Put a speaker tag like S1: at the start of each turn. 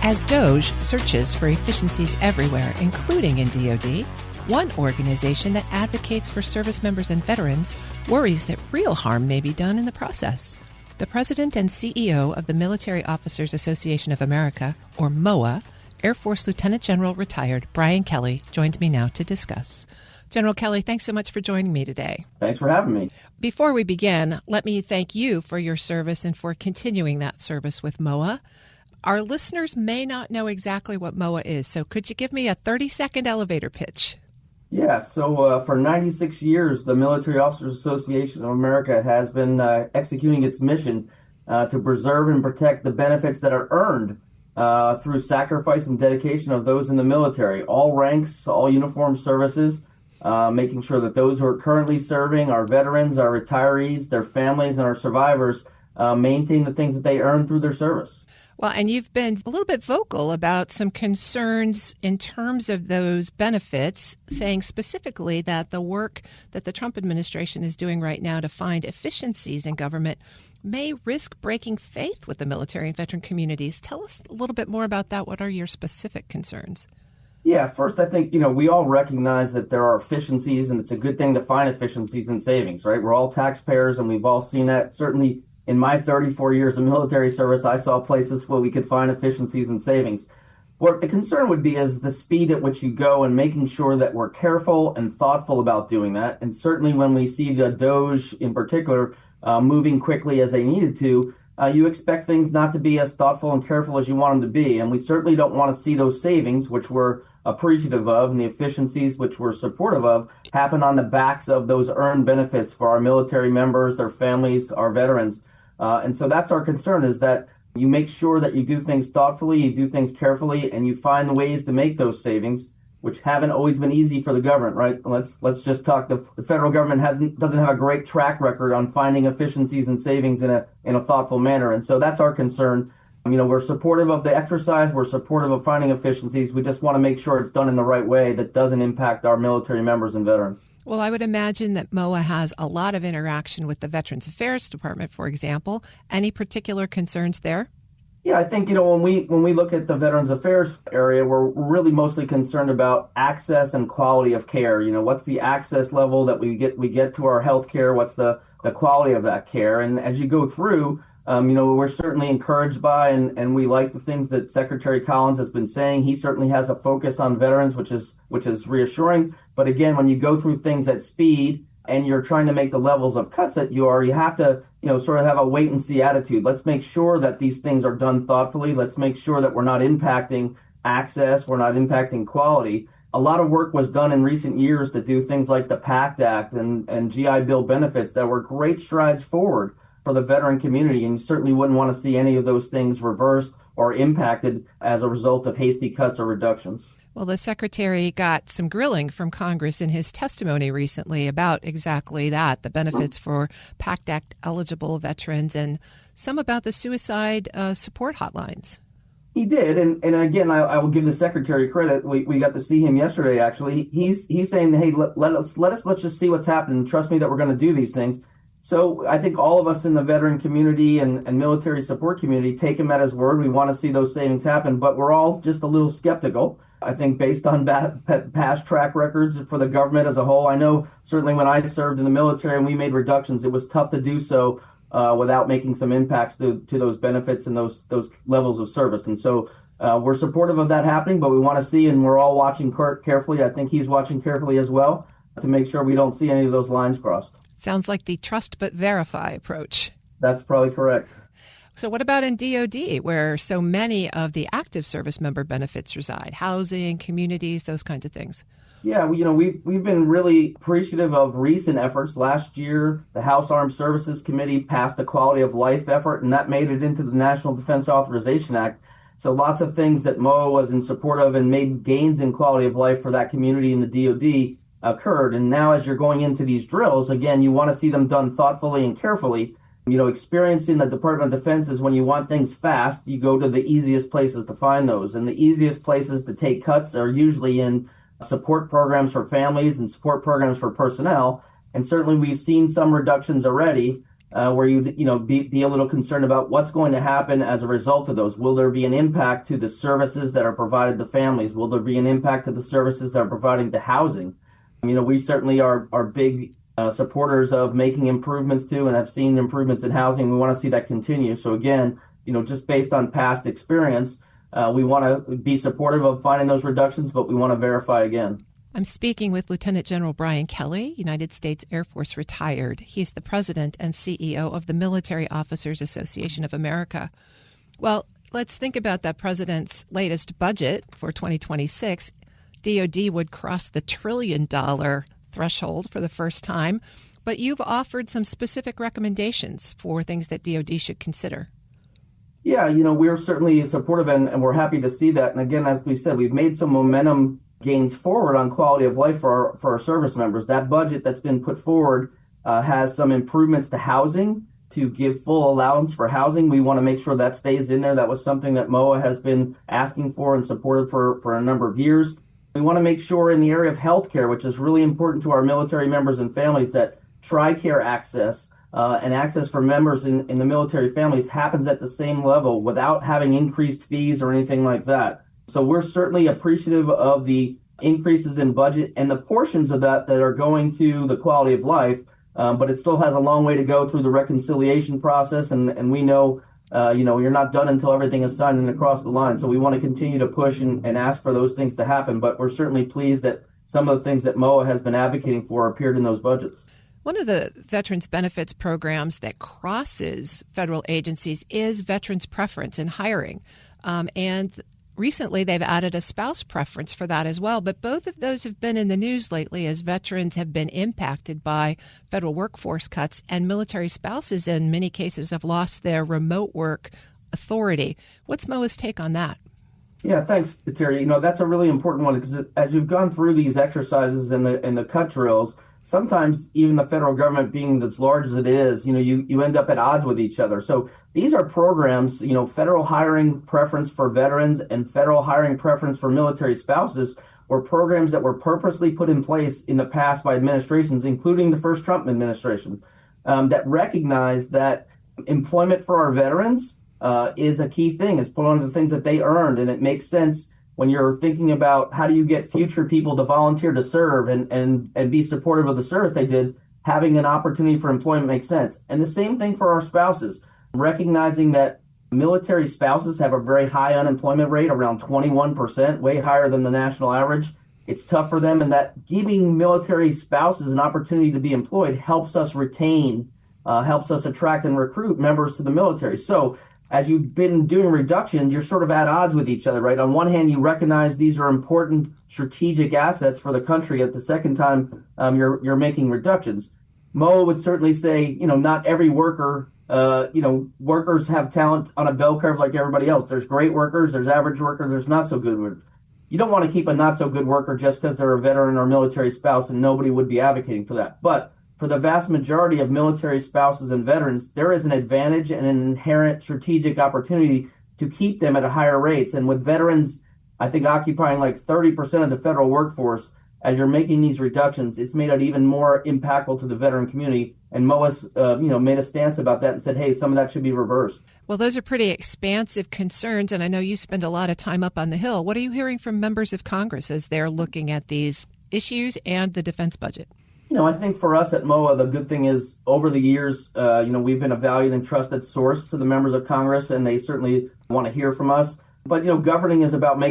S1: As DOGE searches for efficiencies everywhere, including in DoD, one organization that advocates for service members and veterans worries that real harm may be done in the process. The president and CEO of the Military Officers Association of America, or MOAA, Air Force Lieutenant General retired Brian Kelly, joins me now to discuss. General Kelly, thanks so much for joining me today.
S2: Thanks for having me.
S1: Before we begin, let me thank you for your service and for continuing that service with MOAA. Our listeners may not know exactly what MOAA is, so could you give me a 30-second elevator pitch?
S2: Yeah, so for 96 years, the Military Officers Association of America has been executing its mission to preserve and protect the benefits that are earned through sacrifice and dedication of those in the military, all ranks, all uniformed services, making sure that those who are currently serving, our veterans, our retirees, their families, and our survivors maintain the things that they earn through their service.
S1: Well, and you've been a little bit vocal about some concerns in terms of those benefits, saying specifically that the work that the Trump administration is doing right now to find efficiencies in government may risk breaking faith with the military and veteran communities. Tell us a little bit more about that. What are your specific concerns?
S2: Yeah, first, I think, we all recognize that there are efficiencies, and it's a good thing to find efficiencies and savings, right? We're all taxpayers, and we've all seen that. Certainly, in my 34 years of military service, I saw places where we could find efficiencies and savings. What the concern would be is the speed at which you go and making sure that we're careful and thoughtful about doing that. And certainly when we see the DOGE in particular moving quickly as they needed to, you expect things not to be as thoughtful and careful as you want them to be. And we certainly don't want to see those savings, which we're appreciative of, and the efficiencies, which we're supportive of, happen on the backs of those earned benefits for our military members, their families, our veterans. And so that's our concern, is that you make sure that you do things thoughtfully, you do things carefully, and you find ways to make those savings, which haven't always been easy for the government, right? Let's just talk. The federal government doesn't have a great track record on finding efficiencies and savings in a thoughtful manner. And so that's our concern. We're supportive of the exercise. We're supportive of finding efficiencies. We just want to make sure it's done in the right way that doesn't impact our military members and veterans.
S1: Well, I would imagine that MOAA has a lot of interaction with the Veterans Affairs Department, for example. Any particular concerns there?
S2: Yeah, I think, when we look at the Veterans Affairs area, we're really mostly concerned about access and quality of care. What's the access level that we get to our health care? What's the quality of that care? And as you go through, we're certainly encouraged by and we like the things that Secretary Collins has been saying. He certainly has a focus on veterans, which is reassuring. But again, when you go through things at speed and you're trying to make the levels of cuts that you have to, sort of have a wait and see attitude. Let's make sure that these things are done thoughtfully. Let's make sure that we're not impacting access. We're not impacting quality. A lot of work was done in recent years to do things like the PACT Act and GI Bill benefits that were great strides forward for the veteran community, and you certainly wouldn't want to see any of those things reversed or impacted as a result of hasty cuts or reductions.
S1: Well, the Secretary got some grilling from Congress in his testimony recently about exactly that, the benefits for PACT Act eligible veterans, and some about the suicide support hotlines.
S2: He did, and again, I will give the Secretary credit. We got to see him yesterday, actually. He's saying, hey, let's just see what's happening. Trust me that we're going to do these things. So I think all of us in the veteran community and military support community take him at his word. We want to see those savings happen, but we're all just a little skeptical. I think based on past track records for the government as a whole. I know certainly when I served in the military and we made reductions, it was tough to do so without making some impacts to those benefits and those levels of service. And so we're supportive of that happening, but we want to see, and we're all watching carefully. I think he's watching carefully as well to make sure we don't see any of those lines crossed.
S1: Sounds like the trust but verify approach.
S2: That's probably correct.
S1: So what about in DOD, where so many of the active service member benefits reside? Housing, communities, those kinds of things.
S2: Yeah, we've been really appreciative of recent efforts. Last year, the House Armed Services Committee passed a quality of life effort, and that made it into the National Defense Authorization Act. So lots of things that MOAA was in support of and made gains in quality of life for that community in the DOD occurred. And now as you're going into these drills, again, you want to see them done thoughtfully and carefully. Experience in the Department of Defense is when you want things fast, you go to the easiest places to find those. And the easiest places to take cuts are usually in support programs for families and support programs for personnel. And certainly we've seen some reductions already. where be a little concerned about what's going to happen as a result of those. Will there be an impact to the services that are provided to families? Will there be an impact to the services that are providing to housing? We certainly are big supporters of making improvements to, and have seen improvements in housing. We want to see that continue. So again, just based on past experience, we want to be supportive of finding those reductions, but we want to verify again.
S1: I'm speaking with Lieutenant General Brian Kelly, United States Air Force retired. He's the president and CEO of the Military Officers Association of America. Well, let's think about that president's latest budget for 2026. DOD would cross the $1 trillion threshold for the first time, but you've offered some specific recommendations for things that DOD should consider.
S2: Yeah, we're certainly supportive and we're happy to see that. And again, as we said, we've made some momentum gains forward on quality of life for our service members. That budget that's been put forward has some improvements to housing, to give full allowance for housing. We want to make sure that stays in there. That was something that MOAA has been asking for and supported for a number of years. We want to make sure in the area of healthcare, which is really important to our military members and families, that TRICARE access and access for members in the military families happens at the same level without having increased fees or anything like that. So we're certainly appreciative of the increases in budget and the portions of that are going to the quality of life, but it still has a long way to go through the reconciliation process, and we know, you're not done until everything is signed and across the line. So we want to continue to push and ask for those things to happen, but we're certainly pleased that some of the things that MOAA has been advocating for appeared in those budgets.
S1: One of the veterans benefits programs that crosses federal agencies is veterans preference in hiring. And recently they've added a spouse preference for that as well. But both of those have been in the news lately as veterans have been impacted by federal workforce cuts, and military spouses in many cases have lost their remote work authority. What's MOAA's take on that?
S2: Yeah, thanks, Terry. That's a really important one because as you've gone through these exercises and the cut drills, sometimes even the federal government being as large as it is, you end up at odds with each other. So these are programs, federal hiring preference for veterans and federal hiring preference for military spouses were programs that were purposely put in place in the past by administrations, including the first Trump administration, that recognized that employment for our veterans is a key thing. It's one of the things that they earned, and it makes sense when you're thinking about how do you get future people to volunteer to serve and be supportive of the service they did. Having an opportunity for employment makes sense. And the same thing for our spouses, recognizing that military spouses have a very high unemployment rate, around 21%, way higher than the national average. It's tough for them, and that giving military spouses an opportunity to be employed helps us retain, helps us attract and recruit members to the military. So as you've been doing reductions, you're sort of at odds with each other, right? On one hand, you recognize these are important strategic assets for the country. At the second time, you're making reductions. MOAA would certainly say, not every worker, workers have talent on a bell curve like everybody else. There's great workers, there's average workers, there's not so good workers. You don't want to keep a not so good worker just because they're a veteran or military spouse, and nobody would be advocating for that. But for the vast majority of military spouses and veterans, there is an advantage and an inherent strategic opportunity to keep them at higher rates. And with veterans, I think occupying like 30% of the federal workforce, as you're making these reductions, it's made it even more impactful to the veteran community. And MOAA's, made a stance about that and said, hey, some of that should be reversed.
S1: Well, those are pretty expansive concerns, and I know you spend a lot of time up on the Hill. What are you hearing from members of Congress as they're looking at these issues and the defense budget?
S2: I think for us at MOAA, the good thing is over the years, we've been a valued and trusted source to the members of Congress, and they certainly want to hear from us. But, governing is about making